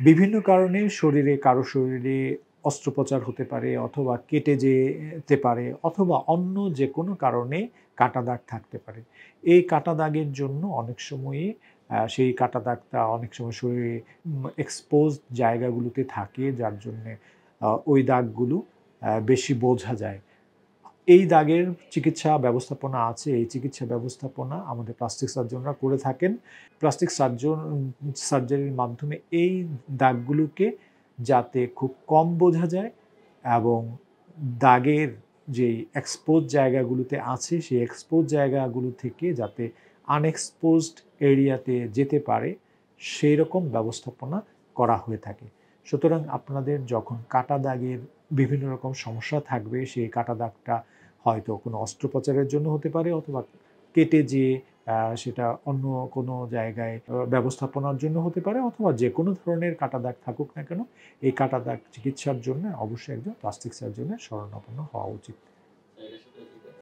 বিভিন্ন কারণে কারো শরীরে অস্ত্রোপচার হতে পারে অথবা কেটে যেতে পারে অথবা অন্য যেকোনো কারণে কাটা দাগ থাকতে পারে। এই কাটা দাগের জন্য অনেক সময়ই সেই কাটা দাগটা অনেক সময় শরীরে এক্সপোজড জায়গাগুলোতে থাকে যার জন্যে ওই দাগগুলো বেশি বোঝা যায়। এই দাগের চিকিৎসা ব্যবস্থাপনা আছে। এই চিকিৎসা ব্যবস্থাপনা আমাদের প্লাস্টিক সার্জনরা করে থাকেন। প্লাস্টিক সার্জারির মাধ্যমে এই দাগগুলোকে যাতে খুব কম বোঝা যায় এবং দাগের যেই এক্সপোজ জায়গাগুলোতে আছে, সেই এক্সপোজ জায়গাগুলো থেকে যাতে আনএক্সপোজড এরিয়াতে যেতে পারে, সেইরকম ব্যবস্থাপনা করা হয়ে থাকে। সুতরাং আপনাদের যখন কাটা দাগের বিভিন্ন রকম সমস্যা থাকবে, সেই কাটা দাগটা হয়তো কোনো অস্ত্রোপচারের জন্য হতে পারে অথবা কেটে যেয়ে সেটা অন্য কোনো জায়গায় ব্যবস্থাপনার জন্য হতে পারে অথবা যেকোনো ধরনের কাটা দাগ থাকুক না কেন, এই কাটা দাগ চিকিৎসার জন্য অবশ্যই একজন প্লাস্টিক সার্জনের শরণাপন্ন হওয়া উচিত।